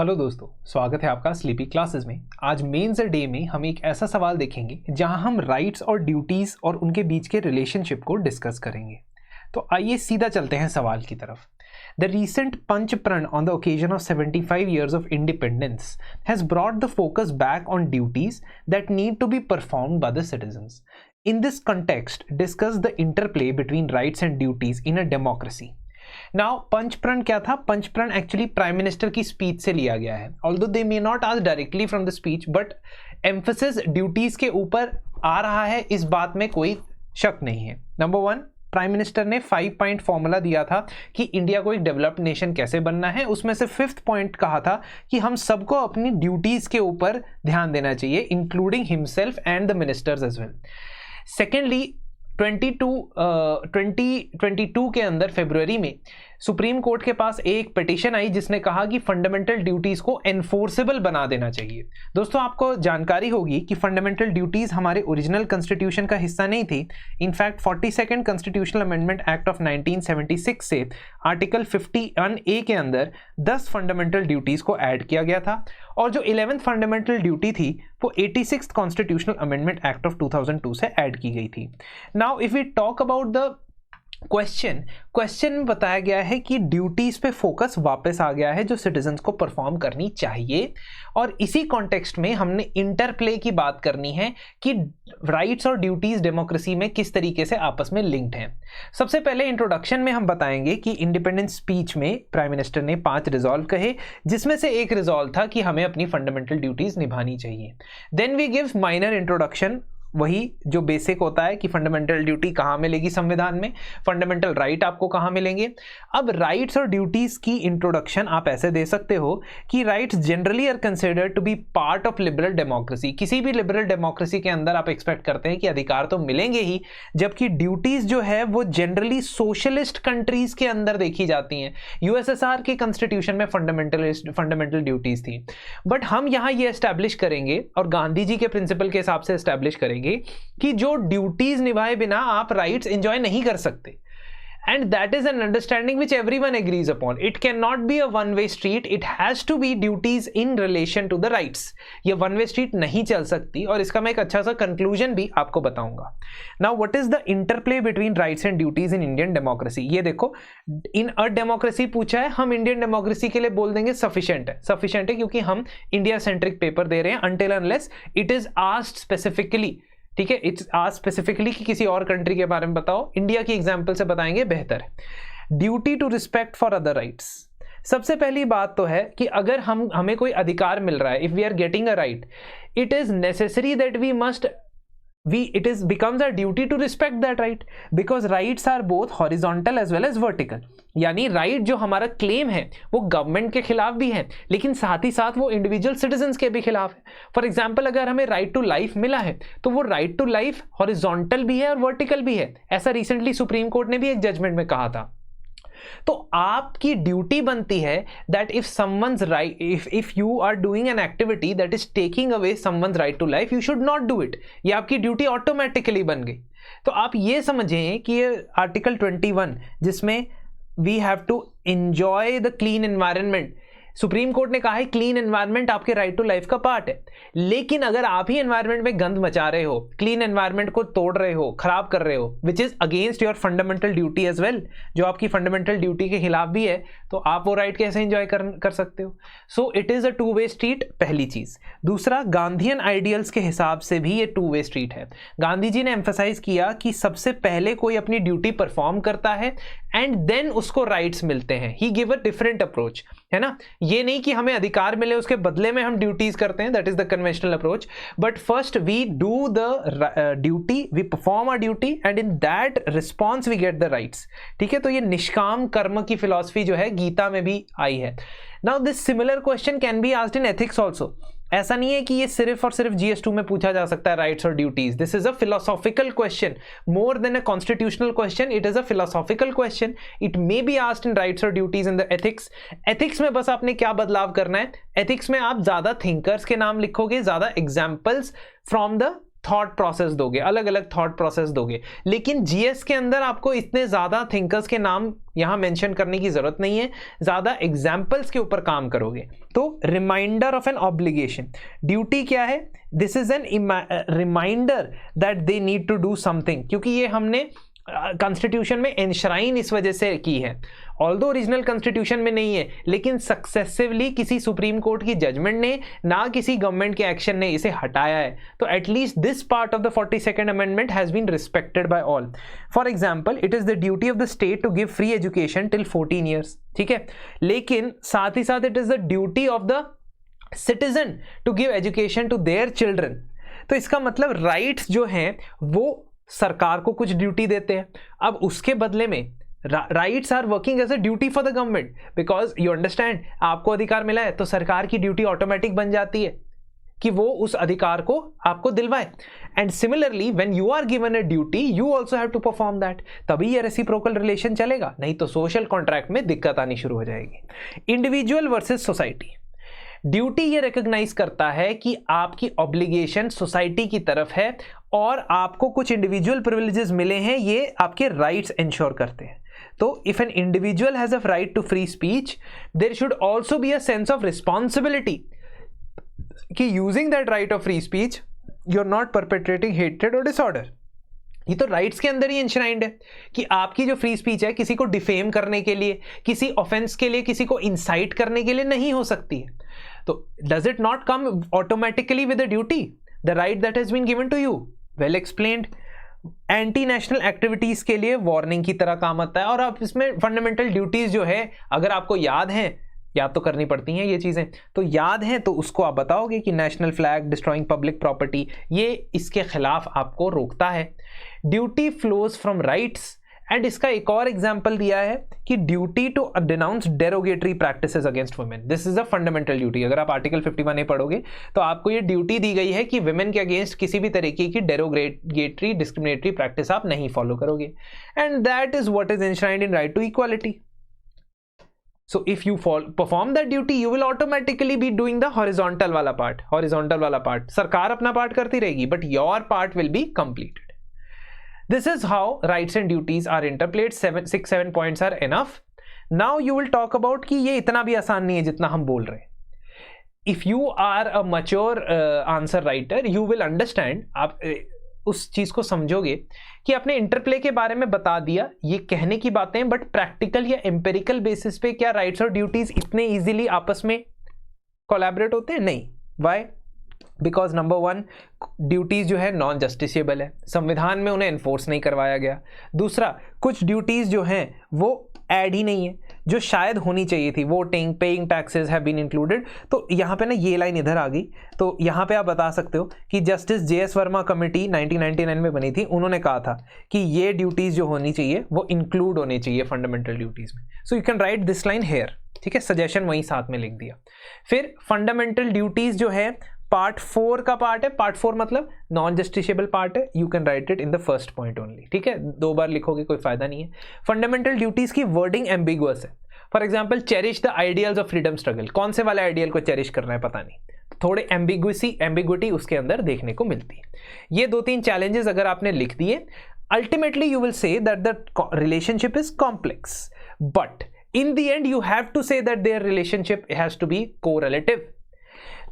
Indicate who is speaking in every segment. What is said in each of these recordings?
Speaker 1: Hello दोस्तों, स्वागत है आपका स्लीपी क्लासेस में। आज मेंस डे में हम एक ऐसा सवाल देखेंगे जहां हम राइट्स और ड्यूटीज और उनके बीच के रिलेशनशिप को डिस्कस करेंगे। तो आइए सीधा चलते हैं सवाल की तरफ। The recent Panch Pran on the occasion of 75 years of independence has brought the focus back on duties that need to be performed by the citizens. In this context, discuss the interplay between rights and duties in a democracy. Now पंचप्रण क्या था? पंचप्रण actually prime minister की speech से लिया गया है। Although they may not ask directly from the speech, but emphasis duties के ऊपर आ रहा है, इस बात में कोई शक नहीं है। नंबर वन, प्राइम मिनिस्टर ने 5 पॉइंट फॉर्मूला दिया था कि इंडिया को एक डेवलप्ड नेशन कैसे बनना है। उसमें से 5th पॉइंट कहा था कि हम सबको अपनी ड्यूटीज के ऊपर ध्यान देना चाहिए, including himself and the ministers as well. Secondly, 2022 के अंदर फरवरी में सुप्रीम कोर्ट के पास एक पिटीशन आई जिसने कहा कि फंडामेंटल ड्यूटीज को एनफोर्सेबल बना देना चाहिए। दोस्तों, आपको जानकारी होगी कि फंडामेंटल ड्यूटीज हमारे ओरिजिनल कॉन्स्टिट्यूशन का हिस्सा नहीं थी। In fact 42nd constitutional amendment act of 1976 से आर्टिकल 51A के अंदर 10 फंडामेंटल ड्यूटीज को ऐड किया गया था, और जो 11th फंडामेंटल ड्यूटी थी वो 86th constitutional amendment act of 2002 से ऐड की गई थी। Now if we talk about the question में बताया गया है कि ड्यूटीज पे फोकस वापस आ गया है जो सिटीजन्स को परफॉर्म करनी चाहिए, और इसी कॉन्टेक्स्ट में हमने इंटरप्ले की बात करनी है कि राइट्स और ड्यूटीज डेमोक्रेसी में किस तरीके से आपस में लिंक्ड हैं। सबसे पहले इंट्रोडक्शन में हम बताएंगे कि इंडिपेंडेंस स्पीच में प्राइम मिनिस्टर ने 5 रिजॉल्व कहे, जिसमें से एक रिजॉल्व था कि हमें अपनी फंडामेंटल ड्यूटीज निभानी चाहिए। Then we give minor introduction, वही जो बेसिक होता है कि फंडामेंटल ड्यूटी कहाँ मिलेगी संविधान में, फंडामेंटल राइट आपको कहाँ मिलेंगे। अब राइट्स और ड्यूटीज की इंट्रोडक्शन आप ऐसे दे सकते हो कि rights generally are considered to be part of liberal democracy. किसी भी लिबरल डेमोक्रेसी के अंदर आप एक्सपेक्ट करते हैं कि अधिकार तो मिलेंगे ही, जबकि ड्यूटीज जो है वो जनरली सोशलिस्ट कंट्रीज के अंदर देखी जाती हैं। यूएसएसआर के कॉन्स्टिट्यूशन में फंडामेंटल ड्यूटीज थी, बट हम यहाँ ये एस्टैब्लिश करेंगे और गांधी जी के प्रिंसिपल के हिसाब से एस्टैब्लिश करेंगे कि जो ड्यूटीज निभाए बिना आप राइट्स एंजॉय नहीं कर सकते। And that is an understanding which everyone agrees upon. It cannot be a one-way street. It has to be duties in relation to the rights. ये one-way street नहीं चल सकती, और इसका मैं एक अच्छा सा conclusion भी आपको बताऊंगा। Now, what is the interplay between rights and duties in Indian democracy? ये देखो, in a democracy पूछा है, हम Indian democracy के लिए बोल देंगे sufficient है। Sufficient है क्योंकि हम India centric paper दे रहे हैं, until unless it is asked specifically। ठीक है, इट्स आज स्पेसिफिकली कि किसी और कंट्री के बारे में बताओ, इंडिया की एग्जांपल से बताएंगे बेहतर है। Duty to respect for other rights. सबसे पहली बात तो है कि अगर हमें कोई अधिकार मिल रहा है, if we are getting a right, it is necessary that it becomes our duty to respect that right, because rights are both horizontal as well as vertical। यानी राइट जो हमारा क्लेम है वो गवर्नमेंट के खिलाफ भी है, लेकिन साथ ही साथ वो इंडिविजुअल सिटीजन्स के भी खिलाफ है। फॉर एग्जाम्पल, अगर हमें राइट टू लाइफ मिला है तो वो राइट टू लाइफ हॉरिजॉन्टल भी है और वर्टिकल भी है। ऐसा रिसेंटली सुप्रीम कोर्ट ने भी एक जजमेंट में कहा था। तो आपकी ड्यूटी बनती है that if someone's right, if you are doing an activity that is taking away someone's right to life, you should not do it. ये आपकी ड्यूटी ऑटोमेटिकली बन गई। तो आप ये समझें कि ये आर्टिकल 21 जिसमें we have to enjoy the clean environment, supreme court ने कहा है क्लीन एनवायरनमेंट आपके राइट टू लाइफ का पार्ट है। लेकिन अगर आप ही एनवायरनमेंट में गंद मचा रहे हो, क्लीन एनवायरनमेंट को तोड़ रहे हो, खराब कर रहे हो, which is against your fundamental duty as well, जो आपकी फंडामेंटल ड्यूटी के खिलाफ भी है, तो आप वो राइट कैसे एंजॉय कर सकते हो? So it is a two way street, पहली चीज। दूसरा, गांधीयन आइडियल्स के हिसाब से भी ये 2-वे स्ट्रीट है। गांधी जी ने एम्फेसाइज किया कि सबसे पहले कोई अपनी ड्यूटी परफॉर्म करता है एंड देन उसको राइट्स मिलते हैं। ही गिव अ डिफरेंट अप्रोच, है ना। ये नहीं कि हमें अधिकार मिले उसके बदले में हम ड्यूटीज करते हैं, that is the conventional approach, but first we do the duty, we perform a duty and in that response we get the rights. ठीक है, तो ये निष्काम कर्म की फिलॉसफी जो है गीता में भी आई है। Now this similar question can be asked in ethics also. ऐसा नहीं है कि ये सिर्फ और सिर्फ GS2 में पूछा जा सकता है राइट्स और duties. This is a philosophical question more than a constitutional question. It is a philosophical question. It may be asked in rights और duties in the ethics. Ethics में बस आपने क्या बदलाव करना है, एथिक्स में आप ज्यादा थिंकर्स के नाम लिखोगे, ज्यादा examples from the thought process दोगे, अलग अलग थॉट प्रोसेस दोगे, लेकिन जीएस के अंदर आपको इतने ज्यादा थिंकर्स के नाम यहां मेंशन करने की जरूरत नहीं है, ज्यादा एग्जाम्पल्स के ऊपर काम करोगे। तो reminder of an obligation, duty क्या है? This is an reminder that they need to do something, क्योंकि ये हमने कॉन्स्टिट्यूशन में एनश्राइन इस वजह से की है। ऑल्दो ओरिजिनल कॉन्स्टिट्यूशन में नहीं है, लेकिन सक्सेसिवली किसी सुप्रीम कोर्ट की जजमेंट ने ना किसी गवर्नमेंट के एक्शन ने इसे हटाया है। तो at least this part of the 42nd amendment has been respected by all. For example, it is the duty of the state to give free education till 14 years, ठीक है, लेकिन साथ ही साथ it is the duty of the citizen to give education to their children. तो इसका मतलब rights जो हैं वो सरकार को कुछ ड्यूटी देते हैं, अब उसके बदले में rights are working as a duty for the government, because you understand, आपको अधिकार मिला है तो सरकार की ड्यूटी ऑटोमेटिक बन जाती है कि वो उस अधिकार को आपको दिलवाए। And similarly when you are given a duty you also have to perform that, तभी ये रेसिप्रोकल रिलेशन चलेगा, नहीं तो सोशल कॉन्ट्रैक्ट में दिक्कत आनी शुरू हो जाएगी। इंडिविजुअल वर्सेस सोसाइटी, ड्यूटी ये रिकॉग्नाइज करता है कि आपकी ऑब्लिगेशन सोसाइटी की तरफ है और आपको कुछ इंडिविजुअल प्रिविलेजेस मिले हैं, ये आपके राइट्स इंश्योर करते हैं। तो if an individual has a right to free speech, there should also be a sense of responsibility कि using that right of free speech you are not perpetrating hatred और disorder. ये तो rights के अंदर ही इंश्राइंड है कि आपकी जो फ्री स्पीच है किसी को डिफेम करने के लिए, किसी ऑफेंस के लिए, किसी को इंसाइट करने के लिए नहीं हो सकती है। तो does it not come automatically with a duty, the right that has been given to you? Well explained. Anti national activities के लिए वार्निंग की तरह काम आता है। और आप इसमें फंडामेंटल ड्यूटीज जो है, अगर आपको याद है, याद तो करनी पड़ती हैं ये चीजें, तो याद है तो उसको आप बताओगे कि national flag, destroying public property, ये इसके खिलाफ आपको रोकता है। Duty flows from rights, and इसका एक और एग्जांपल दिया है कि duty to denounce derogatory practices against women, this is a fundamental duty. अगर आप आर्टिकल 51A पढ़ोगे तो आपको ये ड्यूटी दी गई है कि वुमेन के अगेंस्ट किसी भी तरीके की डेरोगेटरी डिस्क्रिमिनेटरी प्रैक्टिस आप नहीं फॉलो करोगे, and that is what is enshrined in right to equality. So if you perform that duty, you will automatically be doing the horizontal वाला part. Horizontal वाला part, सरकार अपना part करती रहेगी, but your part will be completed. This is how rights and duties are interplayed. 6-7 points are enough. Now you will talk about कि ये इतना भी आसान नहीं है जितना हम बोल रहे हैं। If you are a mature answer writer, you will understand, आप उस चीज को समझोगे कि आपने इंटरप्ले के बारे में बता दिया, ये कहने की बातें, बट प्रैक्टिकल या एम्पेरिकल बेसिस पे क्या राइट्स और ड्यूटीज इतने इजीली आपस में कोलैबोरेट होते हैं? नहीं। व्हाई? बिकॉज नंबर 1, ड्यूटीज जो है नॉन जस्टिसेबल है, संविधान में उन्हें एनफोर्स नहीं करवाया गया। दूसरा, कुछ ड्यूटीज जो हैं वो ऐड ही नहीं है जो शायद होनी चाहिए थी, voting, paying taxes have been included. तो यहाँ पे ना ये लाइन इधर आ गई, तो यहाँ पे आप बता सकते हो कि जस्टिस JS वर्मा कमेटी 1999 में बनी थी, उन्होंने कहा था कि ये ड्यूटीज जो होनी चाहिए वो इंक्लूड होनी चाहिए फंडामेंटल ड्यूटीज में। So you can write this line here, ठीक है, सजेशन वहीं साथ में लिख दिया। फिर फंडामेंटल ड्यूटीज जो है पार्ट 4 का पार्ट है, पार्ट 4 मतलब नॉन जस्टिसेबल पार्ट है, you can right it in the first point only, ठीक है, 2 बार लिखोगे कोई फायदा नहीं है। फंडामेंटल ड्यूटीज की वर्डिंग एम्बिगुअस है। For example, cherish the ideals of freedom struggle, कौन से वाले आइडियल को चेरिश करना है पता नहीं, थोड़े एम्बिग्विटी उसके अंदर देखने को मिलती है। ये 2-3 चैलेंजेस अगर आपने लिख दिए, ultimately you will say that the relationship is complex, but in the end you have to say that their relationship has to be correlative.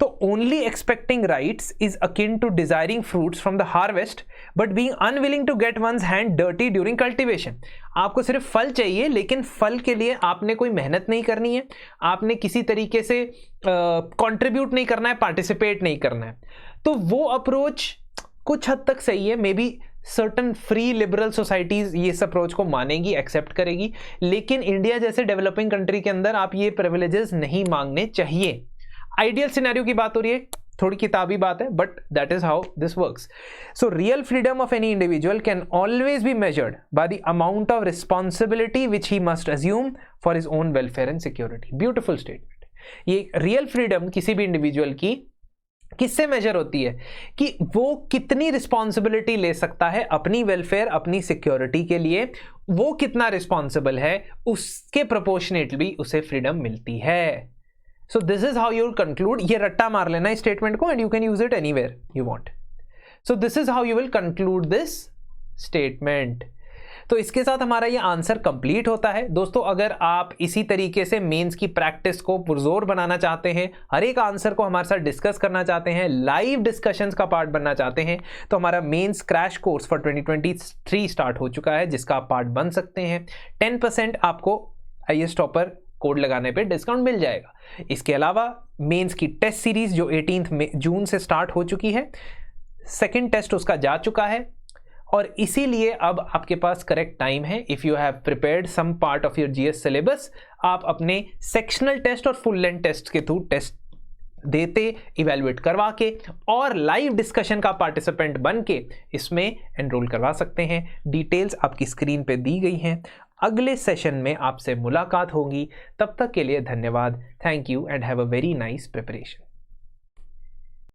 Speaker 1: So only expecting rights is akin to desiring fruits from the harvest but being unwilling to get one's hand dirty during cultivation. आपको सिर्फ फल चाहिए, लेकिन फल के लिए आपने कोई मेहनत नहीं करनी है, आपने किसी तरीके से कंट्रीब्यूट नहीं करना है, पार्टिसिपेट नहीं करना है। तो वो अप्रोच कुछ हद तक सही है, may be certain free liberal societies ये इस अप्रोच को मानेगी, एक्सेप्ट करेगी, लेकिन इंडिया जैसे डेवलपिंग कंट्री के अंदर आप ये प्रिविलेजेस नहीं मांगने चाहिए। आइडियल सिनेरियो की बात हो रही है, थोड़ी किताबी बात है, but that is how this works. So real freedom of any individual can always be measured by the amount of responsibility which he must assume for his own welfare and security. Beautiful statement. ये real freedom किसी भी individual की किससे major होती है कि वो कितनी रिस्पॉन्सिबिलिटी ले सकता है अपनी वेलफेयर, अपनी सिक्योरिटी के लिए, वो कितना रिस्पॉन्सिबल है, उसके प्रोपोर्शनेटली उसे फ्रीडम मिलती है। So this is how you conclude. ये रट्टा मार लेना इस स्टेटमेंट को, and you can use it anywhere you want. So this is how you will conclude this statement. तो इसके साथ हमारा ये आंसर कंप्लीट होता है। दोस्तों अगर आप इसी तरीके से मेंस की प्रैक्टिस को पुरजोर बनाना चाहते हैं, हर एक आंसर को हमारे साथ डिस्कस करना चाहते हैं, लाइव डिस्कशंस का पार्ट बनना चाहते हैं, तो हमारा mains crash course for 2023 start हो चुका है, जिसका आप पार्ट बन सकते हैं। 10% आपको IAS टॉपर कोड लगाने पे डिस्काउंट मिल जाएगा। इसके अलावा मेंस की टेस्ट सीरीज जो 18 जून से स्टार्ट हो चुकी है, सेकेंड टेस्ट उसका जा चुका है, और इसीलिए अब आपके पास करेक्ट टाइम है। If you have prepared some part of your GS syllabus, आप अपने सेक्शनल टेस्ट और फुल लेंथ टेस्ट के थ्रू टेस्ट देते, इवेलुएट करवा के और लाइव डिस्कशन का पार्टिसिपेंट बन के इसमें एनरोल करवा सकते हैं। डिटेल्स आपकी स्क्रीन पे दी गई हैं। अगले सेशन में आपसे मुलाकात होगी। तब तक के लिए धन्यवाद। Thank you and have a very nice preparation.